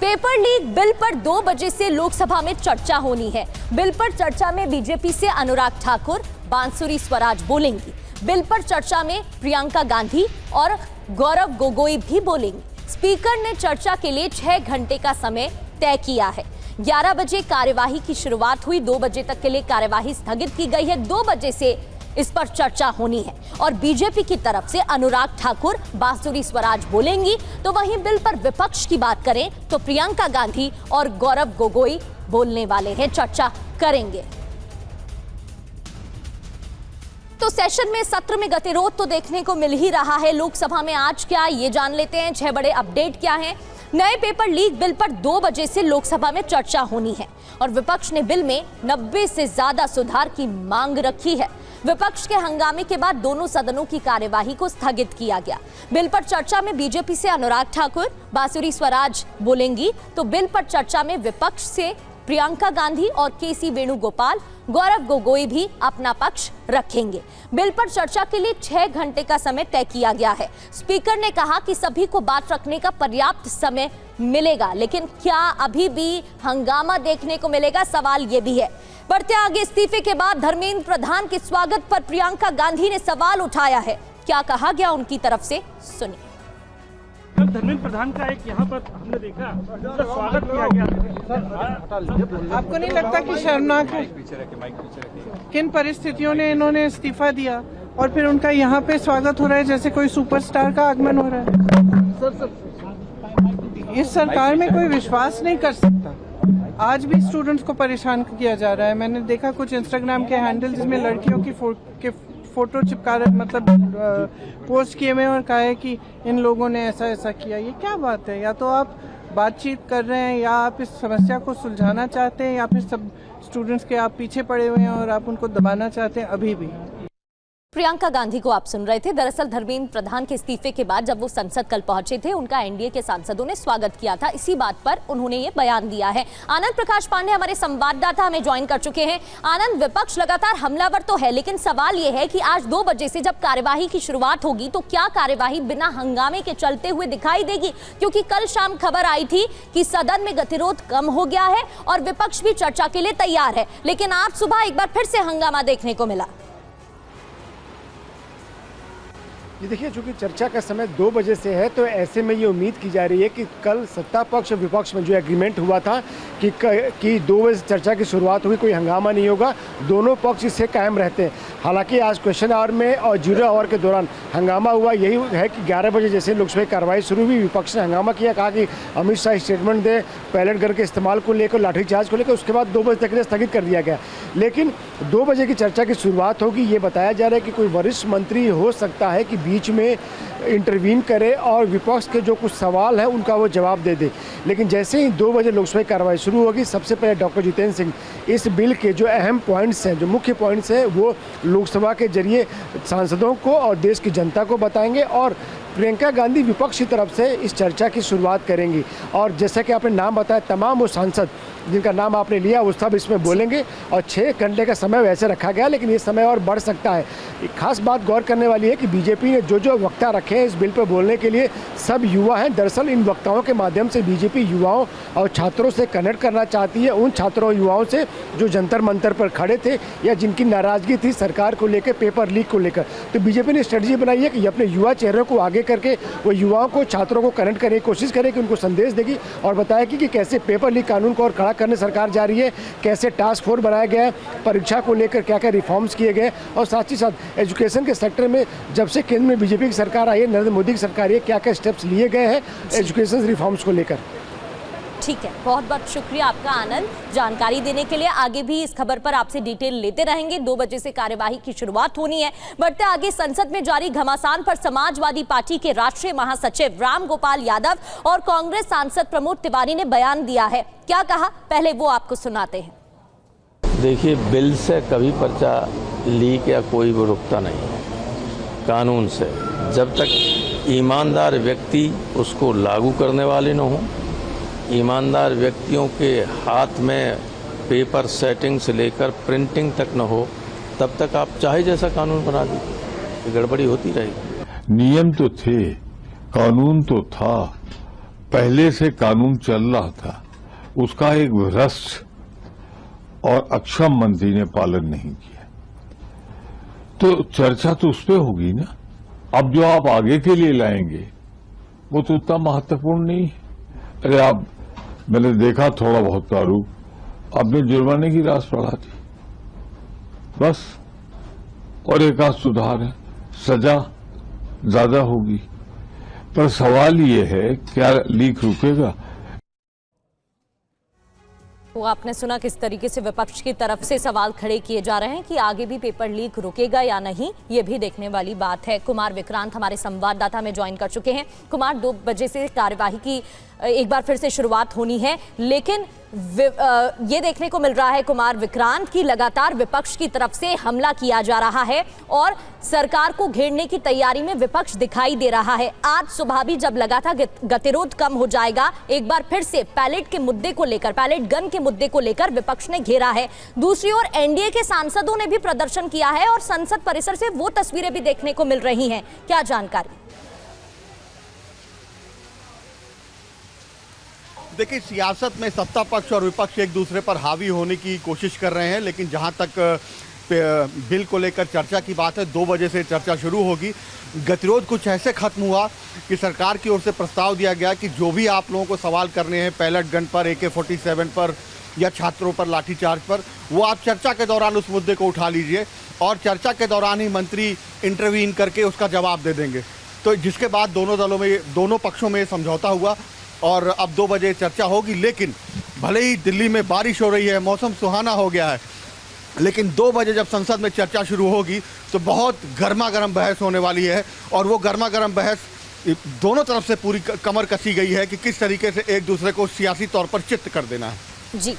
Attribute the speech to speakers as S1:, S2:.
S1: Paper leak bill पर 2 बजे से लोकसभा में चर्चा होनी है। बिल पर चर्चा में बीजेपी से अनुराग ठाकुर, बांसुरी स्वराज बोलेंगी। बिल पर चर्चा में प्रियंका गांधी और गौरव गोगोई भी बोलेंगे। स्पीकर ने चर्चा के लिए 6 घंटे का समय तय किया है। 11 बजे कार्यवाही की शुरुआत हुई, 2 बजे तक के लिए कार्यवाही स्थगित की गई है। 2 बजे से इस पर चर्चा होनी है और बीजेपी की तरफ से अनुराग ठाकुर, बांसुरी स्वराज बोलेंगी। तो वहीं बिल पर विपक्ष की बात करें तो प्रियंका गांधी और गौरव गोगोई बोलने वाले हैं, चर्चा करेंगे। तो सेशन में, सत्र में गतिरोध तो देखने को मिल ही रहा है। लोकसभा में आज क्या, ये जान लेते हैं। 6 बड़े अपडेट क्या हैं। नए पेपर लीक बिल पर 2 बजे से लोकसभा में चर्चा होनी है और विपक्ष ने बिल में 90 से ज्यादा सुधार की मांग रखी है। विपक्ष के हंगामे के बाद दोनों सदनों की कार्यवाही को स्थगित किया गया। बिल पर चर्चा में बीजेपी से अनुराग ठाकुर, बांसुरी स्वराज बोलेंगी। तो बिल पर चर्चा में विपक्ष से प्रियंका गांधी और केसी वेणुगोपाल, गौरव गोगोई भी अपना पक्ष रखेंगे। बिल पर चर्चा के लिए 6 घंटे का समय तय किया गया है। स्पीकर ने कहा कि सभी को बात रखने का पर्याप्त समय मिलेगा, लेकिन क्या अभी भी हंगामा देखने को मिलेगा, सवाल ये भी है। बढ़ते आगे, इस्तीफे के बाद धर्मेंद्र प्रधान के स्वागत पर प्रियंका गांधी ने सवाल उठाया है। क्या कहा गया उनकी तरफ से, सुनिए।
S2: धर्मेंद्र प्रधान का एक यहाँ पर हमने देखा स्वागत किया गया।
S3: आपको नहीं लगता कि शर्मनाक है किन परिस्थितियों ने इन्होंने इस्तीफा दिया और फिर उनका यहाँ पे स्वागत हो रहा है जैसे कोई सुपरस्टार का आगमन हो रहा है। इस सरकार में कोई विश्वास नहीं कर सकता। आज भी स्टूडेंट्स को परेशान किया जा रहा है। मैंने देखा कुछ इंस्टाग्राम के हैंडल जिसमें लड़कियों की फोटो चिपका रहे, मतलब पोस्ट किए हुए और कहा है कि इन लोगों ने ऐसा ऐसा किया। ये क्या बात है? या तो आप बातचीत कर रहे हैं या आप इस समस्या को सुलझाना चाहते हैं या फिर सब स्टूडेंट्स के आप पीछे पड़े हुए हैं और आप उनको दबाना चाहते हैं। अभी भी
S1: प्रियंका गांधी को आप सुन रहे थे। दरअसल धर्मेंद्र प्रधान के इस्तीफे के बाद जब वो संसद कल पहुंचे थे, उनका एनडीए के सांसदों ने स्वागत किया था। इसी बात पर उन्होंने ये बयान दिया है। आनंद प्रकाश पांडे हमारे संवाददाता हमें ज्वाइन कर चुके हैं। आनंद, विपक्ष लगातार हमलावर तो है, लेकिन सवाल ये है कि आज 2 बजे से जब कार्यवाही की शुरुआत होगी तो क्या कार्यवाही बिना हंगामे के चलते हुए दिखाई देगी? क्योंकि कल शाम खबर आई थी कि सदन में गतिरोध कम हो गया है और विपक्ष भी चर्चा के लिए तैयार है, लेकिन आज सुबह एक बार फिर से हंगामा देखने को मिला।
S4: ये देखिए, चूंकि चर्चा का समय 2 बजे से है तो ऐसे में ये उम्मीद की जा रही है कि कल सत्ता पक्ष और विपक्ष में जो एग्रीमेंट हुआ था कि 2 बजे चर्चा की शुरुआत होगी, कोई हंगामा नहीं होगा, दोनों पक्ष इससे कायम रहते हैं। हालांकि आज क्वेश्चन आवर में और 0 आवर के दौरान हंगामा हुआ। यही है कि 11 बजे जैसे लोकसभा की कार्रवाई शुरू हुई, विपक्ष ने हंगामा किया, कहा कि अमित शाह स्टेटमेंट दे पैलेट गन के इस्तेमाल को लेकर, लाठीचार्ज को लेकर। उसके बाद 2 बजे तक के लिए स्थगित कर दिया गया। लेकिन 2 बजे की चर्चा की शुरुआत होगी। ये बताया जा रहा है कि कोई वरिष्ठ मंत्री हो सकता है कि बीच में इंटरवीन करे और विपक्ष के जो कुछ सवाल है उनका वो जवाब दे दे। लेकिन जैसे ही 2 बजे लोकसभा की कार्रवाई शुरू होगी, सबसे पहले डॉक्टर जितेंद्र सिंह इस बिल के जो अहम पॉइंट्स हैं, जो मुख्य पॉइंट्स हैं, वो लोकसभा के जरिए सांसदों को और देश की जनता को बताएंगे और प्रियंका गांधी विपक्ष की तरफ से इस चर्चा की शुरुआत करेंगी। और जैसा कि आपने नाम बताया, तमाम वो सांसद जिनका नाम आपने लिया वो सब इसमें बोलेंगे और 6 घंटे का समय वैसे रखा गया, लेकिन ये समय और बढ़ सकता है। एक खास बात गौर करने वाली है कि बीजेपी ने जो वक्ता रखे हैं इस बिल पर बोलने के लिए, सब युवा हैं। दरअसल इन वक्ताओं के माध्यम से बीजेपी युवाओं और छात्रों से कनेक्ट करना चाहती है, उन छात्रों और युवाओं से जो जंतर मंतर पर खड़े थे या जिनकी नाराजगी थी सरकार को लेकर, पेपर लीक को लेकर। तो बीजेपी ने स्ट्रेटजी बनाई है कि अपने युवा चेहरों को आगे करके वो युवाओं को, छात्रों को कनेक्ट करने की कोशिश करे, कि उनको संदेश देगी और बताया कि कैसे पेपर लीक कानून को और कड़ा करने सरकार जा रही है, कैसे टास्क फोर्स बनाया गया है, परीक्षा को लेकर क्या क्या रिफॉर्म्स किए गए, और साथ ही साथ एजुकेशन के सेक्टर में जब से केंद्र में बीजेपी की सरकार आई है, नरेंद्र मोदी की सरकार है, क्या क्या स्टेप्स लिए गए हैं एजुकेशन रिफॉर्म्स को लेकर।
S1: ठीक है, बहुत बहुत शुक्रिया आपका आनंद, जानकारी देने के लिए। आगे भी इस खबर पर आपसे डिटेल लेते रहेंगे। 2 बजे से कार्यवाही की शुरुआत होनी है। बढ़ते आगे, संसद में जारी घमासान पर समाजवादी पार्टी के राष्ट्रीय महासचिव राम गोपाल यादव और कांग्रेस सांसद प्रमोद तिवारी ने बयान दिया है। क्या कहा, पहले वो आपको सुनाते हैं।
S5: देखिए, बिल से कभी पर्चा लीक या कोई भी रुकता नहीं है कानून से, जब तक ईमानदार व्यक्ति उसको लागू करने वाले न हों, ईमानदार व्यक्तियों के हाथ में पेपर सेटिंग से लेकर प्रिंटिंग तक न हो, तब तक आप चाहे जैसा कानून बना दीजिए, गड़बड़ी होती रहेगी।
S6: नियम तो थे, कानून तो था, पहले से कानून चल रहा था उसका एक भ्रष्ट और अक्षम मंत्री ने पालन नहीं किया, तो चर्चा तो उस पर होगी ना। अब जो आप आगे के लिए लाएंगे वो तो उतना महत्वपूर्ण नहीं है। अरे आप, मैंने देखा थोड़ा बहुत प्रारूप, आपने जुर्माने की राशि बढ़ा दी बस, और एक आध सुधार है, सजा ज्यादा होगी। पर सवाल ये है क्या लीक रुकेगा?
S1: तो आपने सुना किस तरीके से विपक्ष की तरफ से सवाल खड़े किए जा रहे हैं कि आगे भी पेपर लीक रुकेगा या नहीं, ये भी देखने वाली बात है। कुमार विक्रांत हमारे संवाददाता में ज्वाइन कर चुके हैं। कुमार, 2 बजे से कार्यवाही की एक बार फिर से शुरुआत होनी है, लेकिन ये देखने को मिल रहा है कुमार विक्रांत की लगातार विपक्ष की तरफ से हमला किया जा रहा है और सरकार को घेरने की तैयारी में विपक्ष दिखाई दे रहा है। आज सुबह भी जब लगा था गतिरोध कम हो जाएगा, एक बार फिर से पैलेट के मुद्दे को लेकर, पैलेट गन के मुद्दे को लेकर विपक्ष ने घेरा है। दूसरी ओर एनडीए के सांसदों ने भी प्रदर्शन किया है और संसद परिसर से वो तस्वीरें भी देखने को मिल रही हैं। क्या जानकारी?
S7: देखिए, सियासत में सत्ता पक्ष और विपक्ष एक दूसरे पर हावी होने की कोशिश कर रहे हैं, लेकिन जहां तक बिल को लेकर चर्चा की बात है, 2 बजे से चर्चा शुरू होगी। गतिरोध कुछ ऐसे खत्म हुआ कि सरकार की ओर से प्रस्ताव दिया गया कि जो भी आप लोगों को सवाल करने हैं पैलेट गन पर, AK-47 पर या छात्रों पर लाठीचार्ज पर, वो आप चर्चा के दौरान उस मुद्दे को उठा लीजिए और चर्चा के दौरान ही मंत्री इंटरवीन करके उसका जवाब दे देंगे। तो जिसके बाद दोनों पक्षों में समझौता हुआ और अब 2 बजे चर्चा होगी। लेकिन भले ही दिल्ली में बारिश हो रही है, मौसम सुहाना हो गया है, लेकिन 2 बजे जब संसद में चर्चा शुरू होगी तो बहुत गर्मा गर्म बहस होने वाली है और वो गर्मा गर्म बहस दोनों तरफ से पूरी कमर कसी गई है कि किस तरीके से एक दूसरे को सियासी तौर पर चित्त कर देना है।
S1: जी।